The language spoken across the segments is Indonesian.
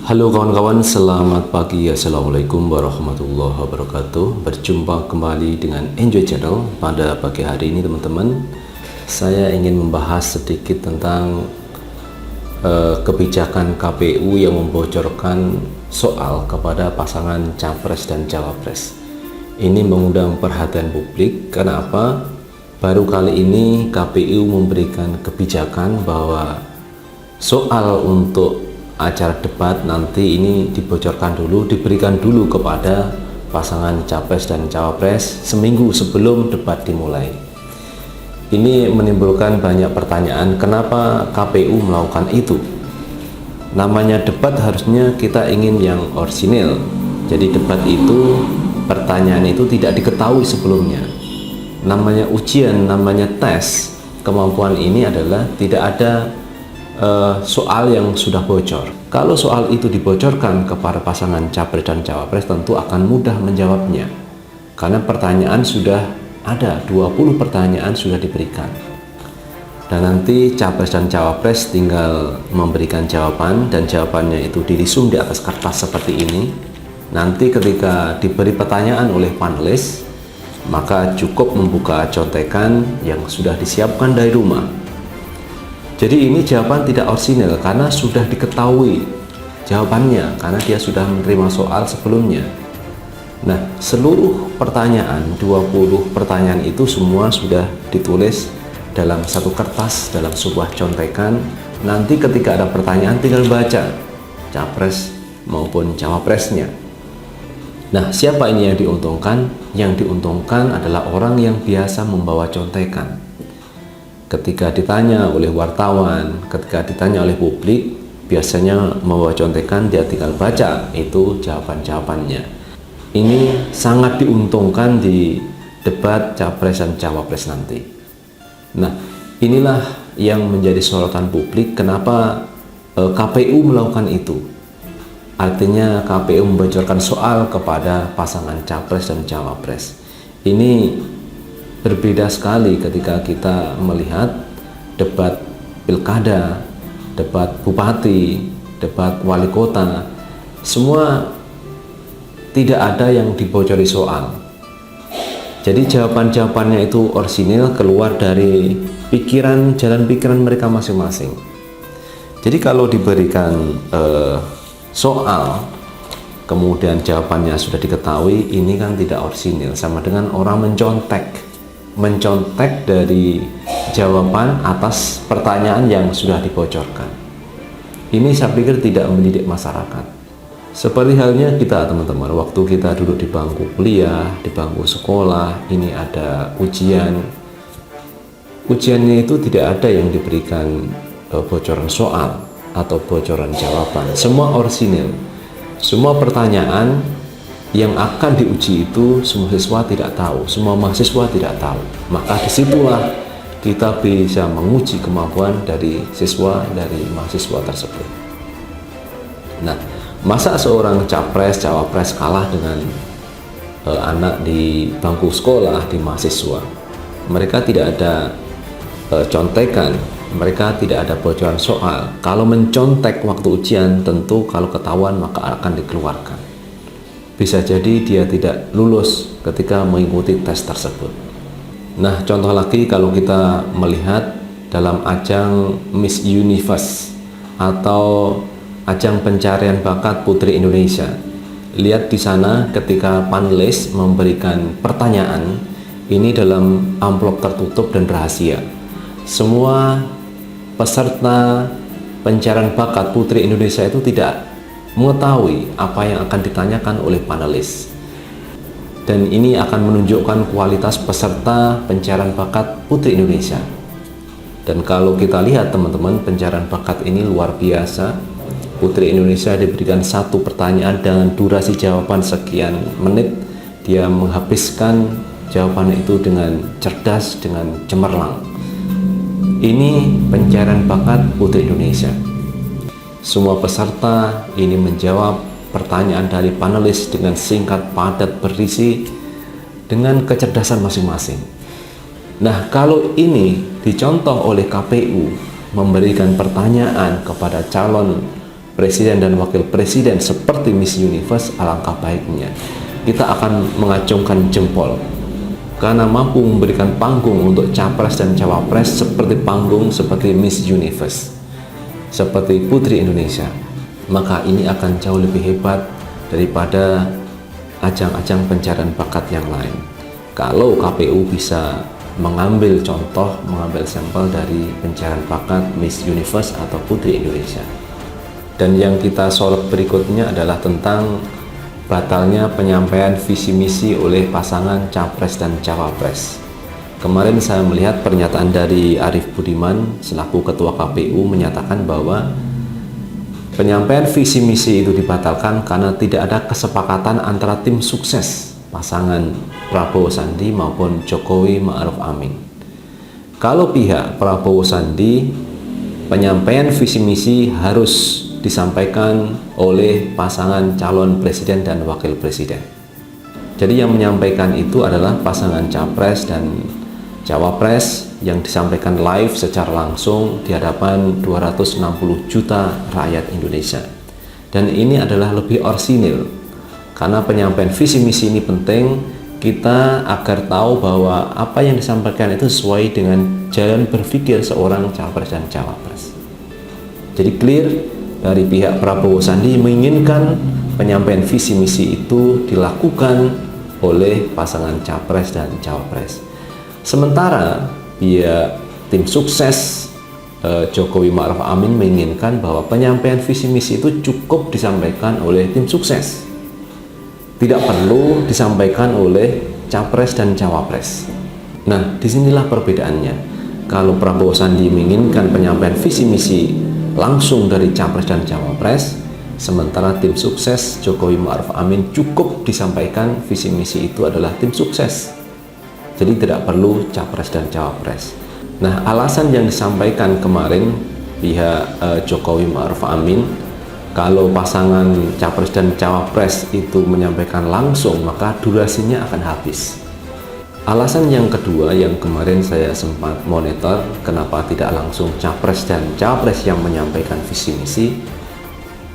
Halo kawan-kawan, selamat pagi. Assalamualaikum warahmatullahi wabarakatuh. Berjumpa kembali dengan Enjoy Channel. Pada pagi hari ini teman-teman, saya ingin membahas sedikit tentang kebijakan KPU yang membocorkan soal kepada pasangan Capres dan Cawapres. Ini mengundang perhatian publik. Kenapa? Baru kali ini KPU memberikan kebijakan bahwa soal untuk acara debat nanti ini dibocorkan dulu, diberikan dulu kepada pasangan Capres dan Cawapres seminggu sebelum debat dimulai. Ini menimbulkan banyak pertanyaan, kenapa KPU melakukan itu? Namanya debat harusnya kita ingin yang orisinil. Jadi debat itu, pertanyaan itu tidak diketahui sebelumnya. Namanya ujian, namanya tes kemampuan ini adalah tidak ada soal yang sudah bocor. Kalau soal itu dibocorkan kepada pasangan Capres dan Cawapres, tentu akan mudah menjawabnya. Karena pertanyaan sudah ada, 20 pertanyaan sudah diberikan. Dan nanti Capres dan Cawapres tinggal memberikan jawaban, dan jawabannya itu dirisum di atas kertas seperti ini. Nanti ketika diberi pertanyaan oleh panelis, maka cukup membuka contekan yang sudah disiapkan dari rumah. Jadi ini jawaban tidak orisinal karena sudah diketahui jawabannya, karena dia sudah menerima soal sebelumnya. Nah, seluruh pertanyaan, 20 pertanyaan itu semua sudah ditulis dalam satu kertas, dalam sebuah contekan. Nanti ketika ada pertanyaan tinggal baca Capres maupun Cawapresnya. Nah, siapa ini yang diuntungkan? Yang diuntungkan adalah orang yang biasa membawa contekan. Ketika ditanya oleh wartawan, ketika ditanya oleh publik, biasanya membawa contekan, dia tinggal baca itu jawaban-jawabannya. Ini sangat diuntungkan di debat Capres dan Cawapres nanti. Nah, inilah yang menjadi sorotan publik, kenapa KPU melakukan itu. Artinya KPU membocorkan soal kepada pasangan Capres dan Cawapres. Ini berbeda sekali ketika kita melihat debat pilkada, debat bupati, debat wali kota. Semua tidak ada yang dibocori soal. Jadi jawaban-jawabannya itu orisinil, keluar dari pikiran, jalan pikiran mereka masing-masing. Jadi kalau diberikan soal, kemudian jawabannya sudah diketahui, ini kan tidak orisinil, sama dengan orang mencontek dari jawaban atas pertanyaan yang sudah dibocorkan. Ini saya pikir tidak mendidik masyarakat. Seperti halnya kita teman-teman, waktu kita duduk di bangku kuliah, di bangku sekolah, ini ada ujian. Ujiannya itu tidak ada yang diberikan bocoran soal atau bocoran jawaban. Semua orisinil. Semua pertanyaan yang akan diuji itu semua siswa tidak tahu, semua mahasiswa tidak tahu. Maka disitulah kita bisa menguji kemampuan dari siswa, dari mahasiswa tersebut. Nah, masa seorang Capres, Cawapres kalah dengan anak di bangku sekolah, di mahasiswa? Mereka tidak ada contekan, mereka tidak ada bocoran soal. Kalau mencontek waktu ujian, tentu kalau ketahuan maka akan dikeluarkan. Bisa jadi dia tidak lulus ketika mengikuti tes tersebut. Nah, contoh lagi kalau kita melihat dalam ajang Miss Universe atau ajang pencarian bakat Putri Indonesia. Lihat di sana ketika panelis memberikan pertanyaan, ini dalam amplop tertutup dan rahasia. Semua peserta pencarian bakat Putri Indonesia itu tidak mengetahui apa yang akan ditanyakan oleh panelis, dan ini akan menunjukkan kualitas peserta pencarian bakat Putri Indonesia. Dan kalau kita lihat teman-teman, pencarian bakat ini luar biasa. Putri Indonesia diberikan satu pertanyaan dengan durasi jawaban sekian menit, dia menghabiskan jawabannya itu dengan cerdas, dengan cemerlang. Ini pencarian bakat Putri Indonesia. Semua peserta ini menjawab pertanyaan dari panelis dengan singkat, padat, berisi, dengan kecerdasan masing-masing. Nah, kalau ini dicontoh oleh KPU, memberikan pertanyaan kepada calon presiden dan wakil presiden seperti Miss Universe, alangkah baiknya kita akan mengacungkan jempol karena mampu memberikan panggung untuk capres dan cawapres seperti Miss Universe, seperti Putri Indonesia. Maka ini akan jauh lebih hebat daripada ajang-ajang pencarian bakat yang lain. Kalau KPU bisa mengambil sampel dari pencarian bakat Miss Universe atau Putri Indonesia. Dan yang kita sorot berikutnya adalah tentang batalnya penyampaian visi misi oleh pasangan capres dan cawapres. Kemarin saya melihat pernyataan dari Arief Budiman selaku Ketua KPU menyatakan bahwa penyampaian visi misi itu dibatalkan karena tidak ada kesepakatan antara tim sukses pasangan Prabowo Sandi maupun Jokowi Ma'ruf Amin. Kalau pihak Prabowo Sandi, penyampaian visi misi harus disampaikan oleh pasangan calon presiden dan wakil presiden. Jadi yang menyampaikan itu adalah pasangan capres dan cawapres yang disampaikan live secara langsung di hadapan 260 juta rakyat Indonesia. Dan ini adalah lebih orsinil karena penyampaian visi misi ini penting kita agar tahu bahwa apa yang disampaikan itu sesuai dengan jalan berpikir seorang capres dan cawapres. Jadi clear, dari pihak Prabowo Sandi menginginkan penyampaian visi misi itu dilakukan oleh pasangan capres dan cawapres. Sementara pihak tim sukses Jokowi Ma'ruf Amin menginginkan bahwa penyampaian visi misi itu cukup disampaikan oleh tim sukses, tidak perlu disampaikan oleh capres dan cawapres. Nah, disinilah perbedaannya. Kalau Prabowo Sandi menginginkan penyampaian visi misi langsung dari capres dan cawapres, sementara tim sukses Jokowi Ma'ruf Amin cukup disampaikan visi misi itu adalah tim sukses, jadi tidak perlu capres dan cawapres. Nah, alasan yang disampaikan kemarin pihak Jokowi Ma'ruf Amin, kalau pasangan capres dan cawapres itu menyampaikan langsung maka durasinya akan habis. Alasan yang kedua yang kemarin saya sempat monitor, kenapa tidak langsung capres dan cawapres yang menyampaikan visi misi,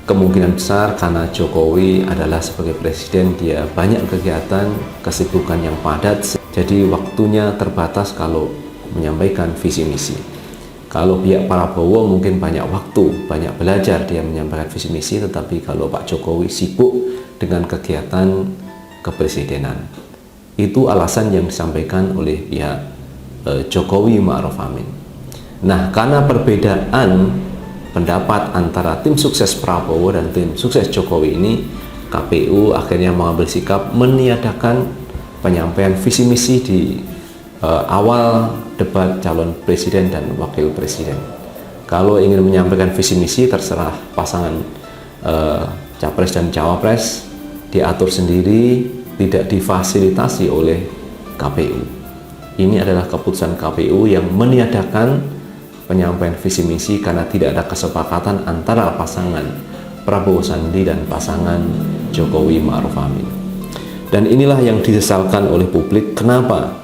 kemungkinan besar karena Jokowi adalah sebagai presiden, dia banyak kegiatan, kesibukan yang padat, jadi waktunya terbatas kalau menyampaikan visi misi. Kalau pihak Prabowo mungkin banyak waktu, banyak belajar dia menyampaikan visi misi, tetapi kalau Pak Jokowi sibuk dengan kegiatan kepresidenan. Itu alasan yang disampaikan oleh pihak Jokowi Ma'ruf Amin. Nah, karena perbedaan pendapat antara tim sukses Prabowo dan tim sukses Jokowi ini, KPU akhirnya mengambil sikap meniadakan penyampaian visi misi di awal debat calon presiden dan wakil presiden. Kalau ingin menyampaikan visi misi terserah pasangan capres dan cawapres, diatur sendiri, tidak difasilitasi oleh KPU. Ini adalah keputusan KPU yang meniadakan penyampaian visi misi karena tidak ada kesepakatan antara pasangan Prabowo Sandi dan pasangan Jokowi Ma'ruf Amin. Dan inilah yang disesalkan oleh publik, kenapa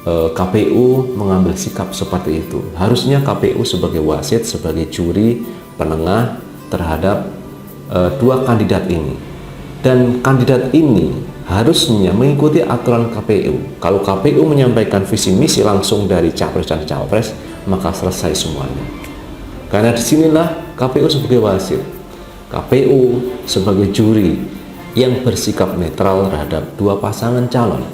KPU mengambil sikap seperti itu. Harusnya KPU sebagai wasit, sebagai juri penengah terhadap dua kandidat ini. Dan kandidat ini harusnya mengikuti aturan KPU. Kalau KPU menyampaikan visi misi langsung dari capres dan cawapres, maka selesai semuanya. Karena disinilah KPU sebagai wasit, KPU sebagai juri yang bersikap netral terhadap dua pasangan calon.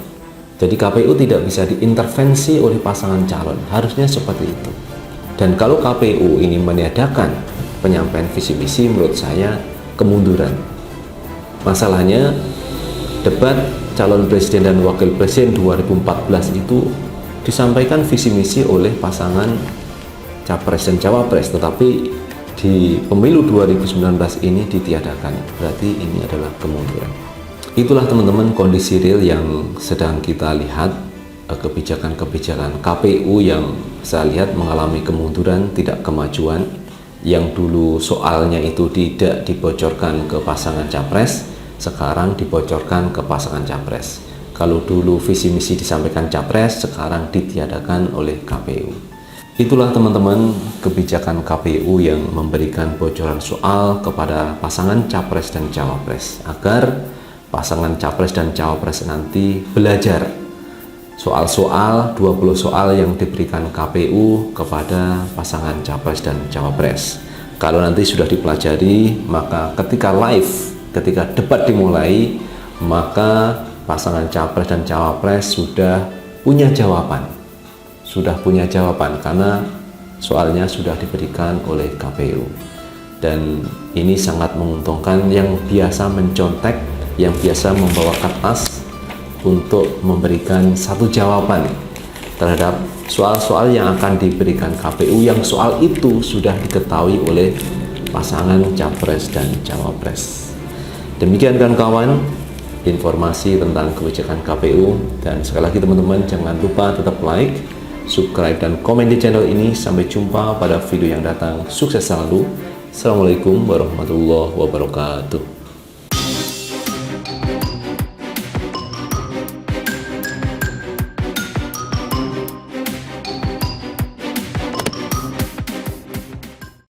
Jadi KPU tidak bisa diintervensi oleh pasangan calon, harusnya seperti itu. Dan kalau KPU ini meniadakan penyampaian visi misi, menurut saya kemunduran. Masalahnya debat calon presiden dan wakil presiden 2014 itu disampaikan visi misi oleh pasangan capres dan cawapres, tetapi di pemilu 2019 ini ditiadakan. Berarti ini adalah kemunduran. Itulah teman-teman kondisi real yang sedang kita lihat, kebijakan-kebijakan KPU yang saya lihat mengalami kemunduran, tidak kemajuan. Yang dulu soalnya itu tidak dibocorkan ke pasangan capres, sekarang dibocorkan ke pasangan capres. Kalau dulu visi misi disampaikan capres, sekarang ditiadakan oleh KPU. Itulah teman-teman kebijakan KPU yang memberikan bocoran soal kepada pasangan Capres dan Cawapres agar pasangan Capres dan Cawapres nanti belajar soal-soal 20 soal yang diberikan KPU kepada pasangan Capres dan Cawapres. Kalau nanti sudah dipelajari, maka ketika live, ketika debat dimulai, maka pasangan Capres dan Cawapres sudah punya jawaban karena soalnya sudah diberikan oleh KPU. Dan ini sangat menguntungkan yang biasa mencontek, yang biasa membawa kertas untuk memberikan satu jawaban terhadap soal-soal yang akan diberikan KPU, yang soal itu sudah diketahui oleh pasangan Capres dan Cawapres. Demikian kan kawan, informasi tentang kebijakan KPU. Dan sekali lagi teman-teman, jangan lupa tetap like, subscribe, dan komen di channel ini. Sampai jumpa pada video yang datang. Sukses selalu. Assalamualaikum warahmatullahi wabarakatuh.